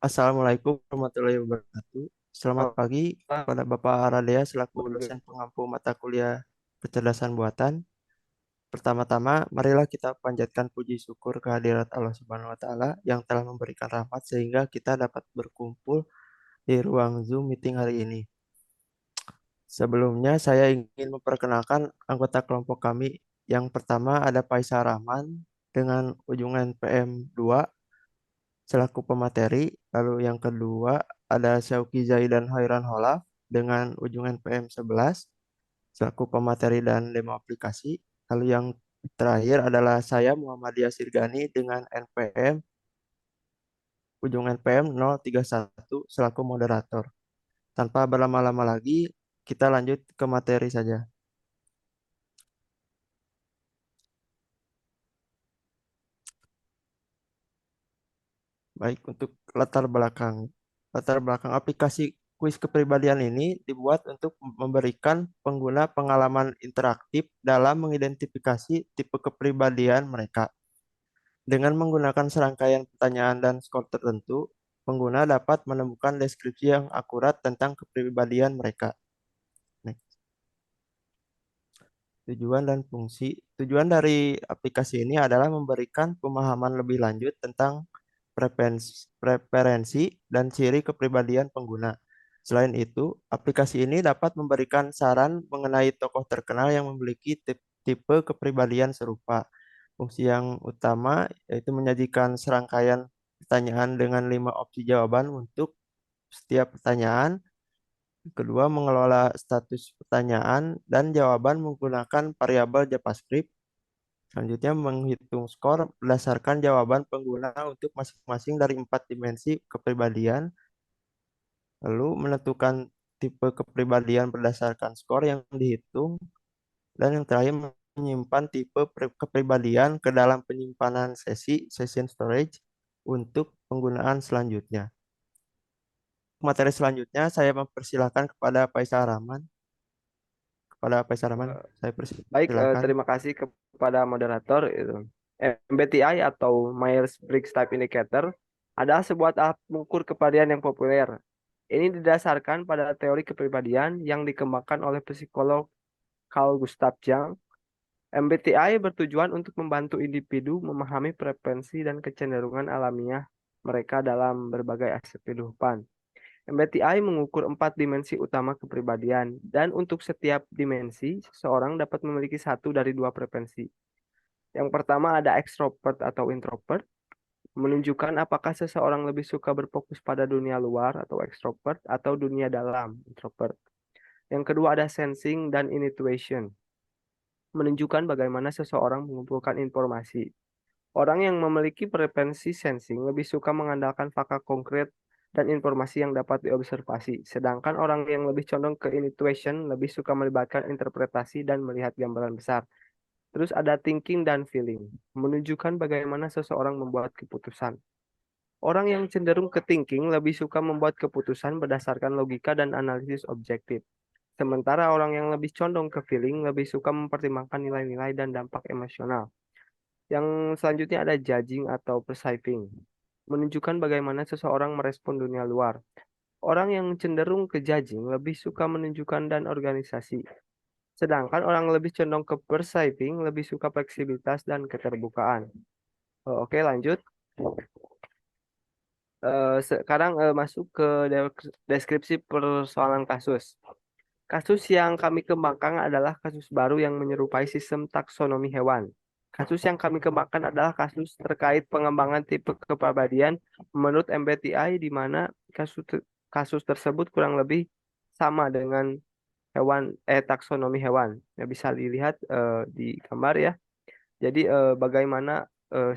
Assalamualaikum warahmatullahi wabarakatuh. Selamat Oh, pagi ah, kepada Bapak Aradea selaku boleh. dosen pengampu mata kuliah kecerdasan buatan. Pertama-tama, marilah kita panjatkan puji syukur kehadirat Allah Subhanahu wa taala yang telah memberikan rahmat sehingga kita dapat berkumpul di ruang Zoom meeting hari ini. Sebelumnya saya ingin memperkenalkan anggota kelompok kami. Yang pertama ada Faisal Rahman dengan ujungan PM2 selaku pemateri. Lalu yang kedua ada Syauki Zaidan Hairan Holaf dengan ujungan PM11 selaku pemateri dan demo aplikasi. Lalu yang terakhir adalah saya Muhammadiyah Sirgani dengan NPM ujungan PM 031 selaku moderator. Tanpa berlama-lama lagi, kita lanjut ke materi saja. Baik, untuk latar belakang. Latar belakang aplikasi kuis kepribadian ini dibuat untuk memberikan pengguna pengalaman interaktif dalam mengidentifikasi tipe kepribadian mereka. Dengan menggunakan serangkaian pertanyaan dan skor tertentu, pengguna dapat menemukan deskripsi yang akurat tentang kepribadian mereka. Next. Tujuan dan fungsi. Tujuan dari aplikasi ini adalah memberikan pemahaman lebih lanjut tentang preferensi dan ciri kepribadian pengguna. Selain itu, aplikasi ini dapat memberikan saran mengenai tokoh terkenal yang memiliki tipe kepribadian serupa. Fungsi yang utama yaitu menyajikan serangkaian pertanyaan dengan 5 opsi jawaban untuk setiap pertanyaan. Kedua, mengelola status pertanyaan dan jawaban menggunakan variabel JavaScript. Selanjutnya, menghitung skor berdasarkan jawaban pengguna untuk masing-masing dari 4 dimensi kepribadian. Lalu, menentukan tipe kepribadian berdasarkan skor yang dihitung. Dan yang terakhir, menyimpan tipe kepribadian ke dalam penyimpanan session storage, untuk penggunaan selanjutnya. Materi selanjutnya, saya mempersilahkan kepada Faisal Rahman. Saya Baik, persilakan. terima kasih kepada moderator itu. MBTI atau Myers-Briggs Type Indicator adalah sebuah alat mengukur kepribadian yang populer. Ini didasarkan pada teori kepribadian yang dikembangkan oleh psikolog Carl Gustav Jung. MBTI bertujuan untuk membantu individu memahami preferensi dan kecenderungan alamiah mereka dalam berbagai aspek kehidupan. MBTI mengukur 4 dimensi utama kepribadian, dan untuk setiap dimensi, seseorang dapat memiliki satu dari dua preferensi. Yang pertama ada extrovert atau introvert, menunjukkan apakah seseorang lebih suka berfokus pada dunia luar atau extrovert atau dunia dalam, introvert. Yang kedua ada sensing dan intuition, menunjukkan bagaimana seseorang mengumpulkan informasi. Orang yang memiliki preferensi sensing lebih suka mengandalkan fakta konkret dan informasi yang dapat diobservasi, sedangkan orang yang lebih condong ke intuition lebih suka melibatkan interpretasi dan melihat gambaran besar. Terus ada thinking dan feeling, menunjukkan bagaimana seseorang membuat keputusan. Orang yang cenderung ke thinking lebih suka membuat keputusan berdasarkan logika dan analisis objektif. Sementara orang yang lebih condong ke feeling lebih suka mempertimbangkan nilai-nilai dan dampak emosional. Yang selanjutnya ada judging atau perceiving, menunjukkan bagaimana seseorang merespon dunia luar. Orang yang cenderung ke judging lebih suka menunjukkan dan organisasi, sedangkan orang lebih condong ke perceiving lebih suka fleksibilitas dan keterbukaan. Oke, lanjut. Sekarang masuk ke deskripsi persoalan kasus. Kasus yang kami kembangkan adalah kasus baru yang menyerupai sistem taksonomi hewan. Kasus yang kami kembangkan adalah kasus terkait pengembangan tipe kepribadian menurut MBTI, di mana kasus tersebut kurang lebih sama dengan taksonomi hewan. Ya, bisa dilihat di gambar ya. Jadi bagaimana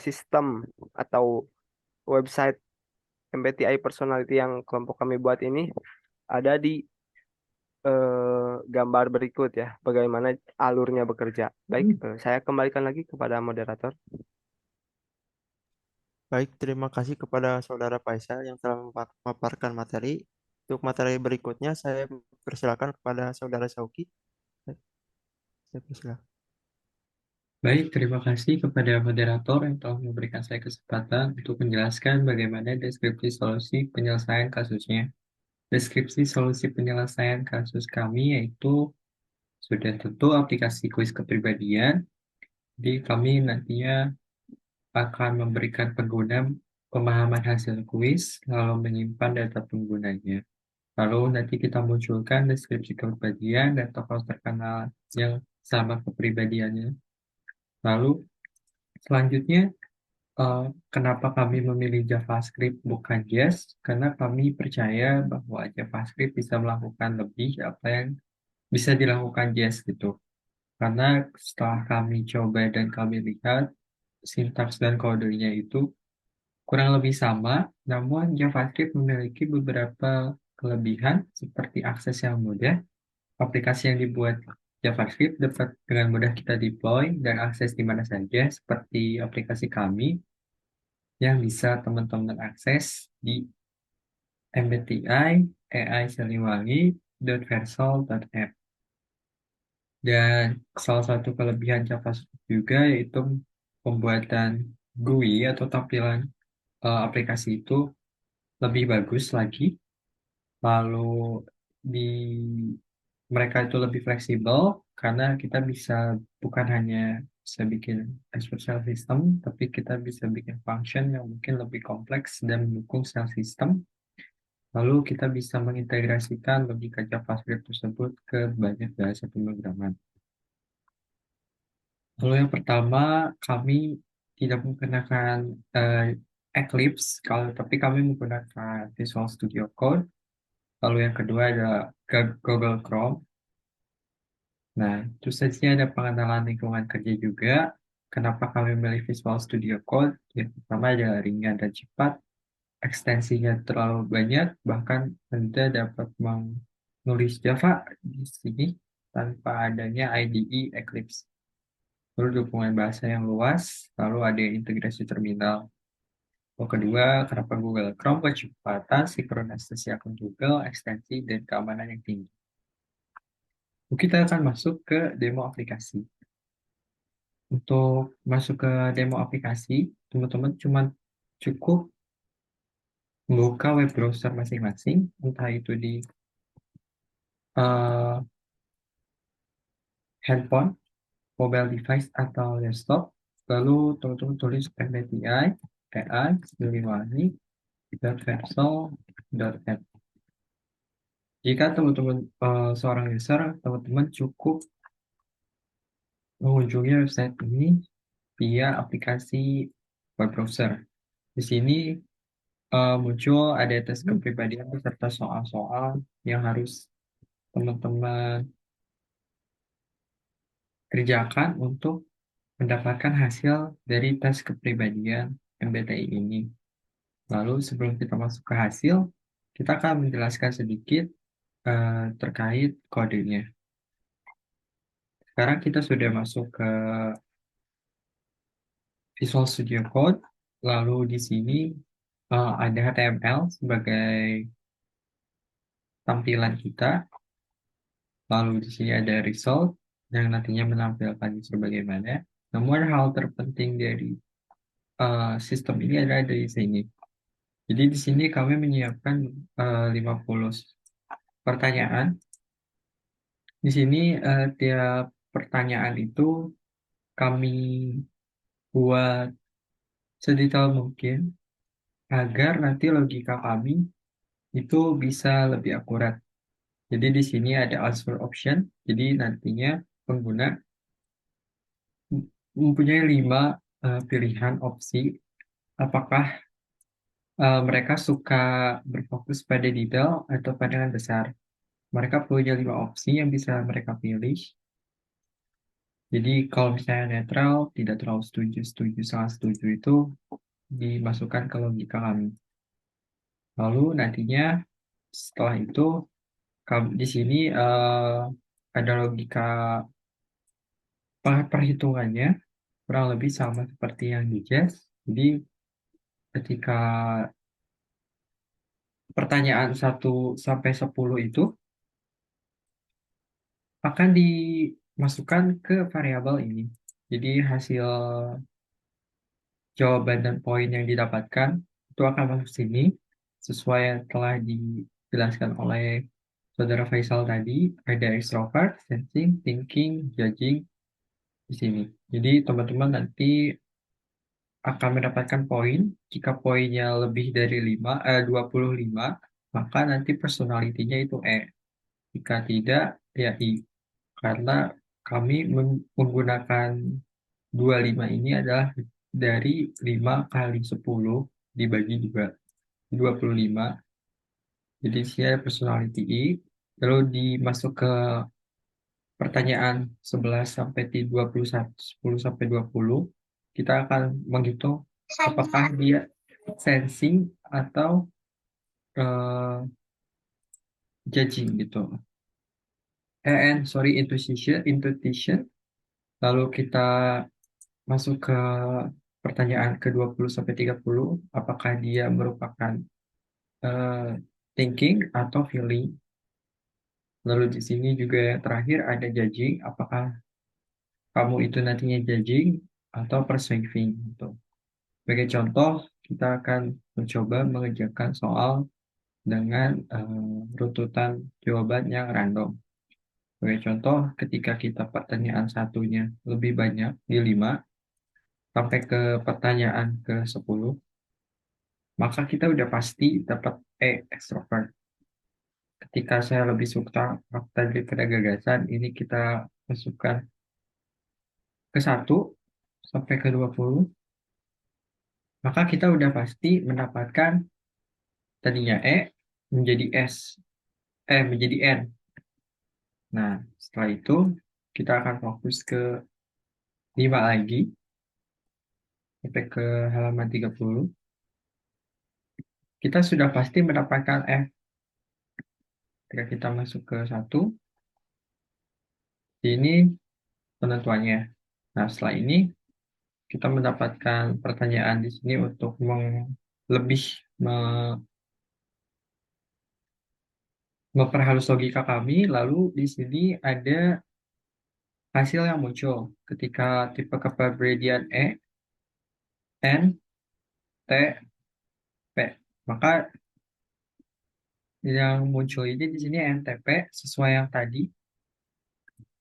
sistem atau website MBTI personality yang kelompok kami buat ini ada di gambar berikut ya, bagaimana alurnya bekerja. Baik, saya kembalikan lagi kepada moderator. Baik, terima kasih kepada Saudara Faisal yang telah memaparkan materi. Untuk materi berikutnya, saya persilakan kepada Saudara Sauki. Saya persilakan. Baik, terima kasih kepada moderator yang telah memberikan saya kesempatan untuk menjelaskan bagaimana deskripsi solusi penyelesaian kasusnya. Deskripsi solusi penyelesaian kasus kami yaitu sudah tentu aplikasi kuis kepribadian. Jadi kami nantinya akan memberikan pengguna pemahaman hasil kuis, lalu menyimpan data penggunanya. Lalu nanti kita munculkan deskripsi kepribadian dan tokoh terkenal yang sama kepribadiannya. Lalu selanjutnya, kenapa kami memilih JavaScript bukan Jest? Karena kami percaya bahwa JavaScript bisa melakukan lebih apa yang bisa dilakukan Jest gitu. Karena setelah kami coba dan kami lihat, sintaks dan kodenya itu kurang lebih sama, namun JavaScript memiliki beberapa kelebihan seperti akses yang mudah. Aplikasi yang dibuat JavaScript dapat dengan mudah kita deploy dan akses di mana saja, seperti aplikasi kami yang bisa teman-teman akses di MBTI AI Siliwangi.versal.app. Dan salah satu kelebihan JavaScript juga yaitu pembuatan GUI atau tampilan aplikasi itu lebih bagus lagi. Lalu di mereka itu lebih fleksibel karena kita bisa bukan hanya bisa bikin expression system, tapi kita bisa bikin function yang mungkin lebih kompleks dan mendukung sel system. Lalu kita bisa mengintegrasikan logika JavaScript tersebut ke banyak bahasa pemrograman. Lalu yang pertama, kami tidak menggunakan Eclipse, tapi kami menggunakan Visual Studio Code. Lalu yang kedua ada Google Chrome. Nah, terus saja ada pengenalan lingkungan kerja juga. Kenapa kami memilih Visual Studio Code? Yang pertama adalah ringan dan cepat. Ekstensinya terlalu banyak, bahkan Anda dapat menulis Java di sini tanpa adanya IDE Eclipse. Lalu dukungan bahasa yang luas, lalu ada integrasi terminal. Yang kedua, kenapa Google Chrome? Kecepatan, sinkronisasi akun Google, ekstensi, dan keamanan yang tinggi. Kita akan masuk ke demo aplikasi. Untuk masuk ke demo aplikasi, teman-teman cuma cukup membuka web browser masing-masing, entah itu di uh, handphone, mobile device, atau desktop. Lalu teman-teman tulis MBTI, AI, Siliwangi.versal.app. Jika teman-teman seorang user, teman-teman cukup mengunjungi website ini via aplikasi web browser. Di sini muncul ada tes kepribadian beserta soal-soal yang harus teman-teman kerjakan untuk mendapatkan hasil dari tes kepribadian MBTI ini. Lalu sebelum kita masuk ke hasil, kita akan menjelaskan sedikit terkait kodenya. Sekarang kita sudah masuk ke Visual Studio Code, lalu di sini ada HTML sebagai tampilan kita, lalu di sini ada result yang nantinya menampilkan sebagai bagaimana. Namun hal terpenting dari sistem ini adalah dari sini. Jadi di sini kami menyiapkan 50 pertanyaan. Di sini tiap pertanyaan itu kami buat sedetail mungkin agar nanti logika kami itu bisa lebih akurat. Jadi di sini ada answer option. Jadi nantinya pengguna mempunyai 5 pilihan opsi. Apakah mereka suka berfokus pada detail atau pandangan besar. Mereka punya 5 opsi yang bisa mereka pilih. Jadi kalau misalnya netral, tidak terlalu setuju, setuju, sangat setuju itu dimasukkan ke logika kami. Lalu nantinya setelah itu di sini ada logika perhitungannya kurang lebih sama seperti yang di Jazz. Jadi ketika pertanyaan 1 sampai 10 itu akan dimasukkan ke variabel ini. Jadi hasil jawaban dan poin yang didapatkan itu akan masuk sini sesuai yang telah dijelaskan oleh Saudara Faisal tadi. Ada extrovert, sensing, thinking, judging di sini. Jadi teman-teman nanti akan mendapatkan poin. Jika poinnya lebih dari 25, maka nanti personality-nya itu E. Jika tidak, ya I. Karena kami menggunakan 25 ini adalah dari 5 kali 10 dibagi 25. Jadi saya personality I. Lalu dimasuk ke pertanyaan 11 sampai 21, 10 sampai 20, kita akan menghitung apakah dia sensing atau eh, judging gitu. Sorry, intuition. Lalu kita masuk ke pertanyaan ke 20 sampai 30, apakah dia merupakan eh, thinking atau feeling. Lalu di sini juga yang terakhir ada judging, apakah kamu itu nantinya judging atau perceiving gitu. Sebagai contoh, kita akan mencoba mengerjakan soal dengan runtutan jawaban yang random. Sebagai contoh, ketika kita pertanyaan satunya lebih banyak di 5 sampai ke pertanyaan ke 10, maka kita udah pasti dapat extrovert. Ketika saya lebih suka fakta daripada gagasan, ini kita masukkan ke 1 sampai ke 20, maka kita udah pasti mendapatkan tadinya menjadi menjadi N. Nah, setelah itu kita akan fokus ke 5 lagi, sampai ke halaman 30. Kita sudah pasti mendapatkan F. Ketika kita masuk ke 1, ini penentuannya. Nah, setelah ini kita mendapatkan pertanyaan di sini untuk lebih memperhalus logika kami. Lalu di sini ada hasil yang muncul ketika tipe kepribadian N, T, P. Maka yang muncul ini di sini NTP sesuai yang tadi.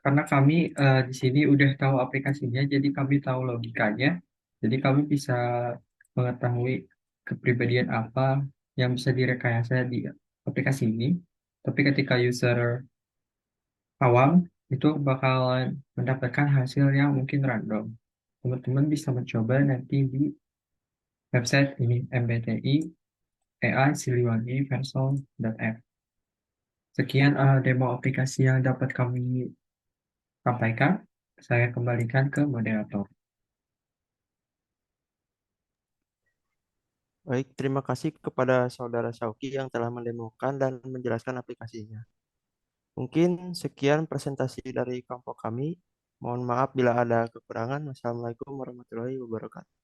Karena kami di sini udah tahu aplikasinya, jadi kami tahu logikanya. Jadi kami bisa mengetahui kepribadian apa yang bisa direkayasa di aplikasi ini. Tapi ketika user awam itu bakalan mendapatkan hasil yang mungkin random. Teman-teman bisa mencoba nanti di website ini MBTI AI Siliwangi Verso.f. Sekian demo aplikasi yang dapat kami sampaikan. Saya kembalikan ke moderator. Baik, terima kasih kepada Saudara Sauki yang telah mendemokan dan menjelaskan aplikasinya. Mungkin sekian presentasi dari kelompok kami. Mohon maaf bila ada kekurangan. Wassalamualaikum warahmatullahi wabarakatuh.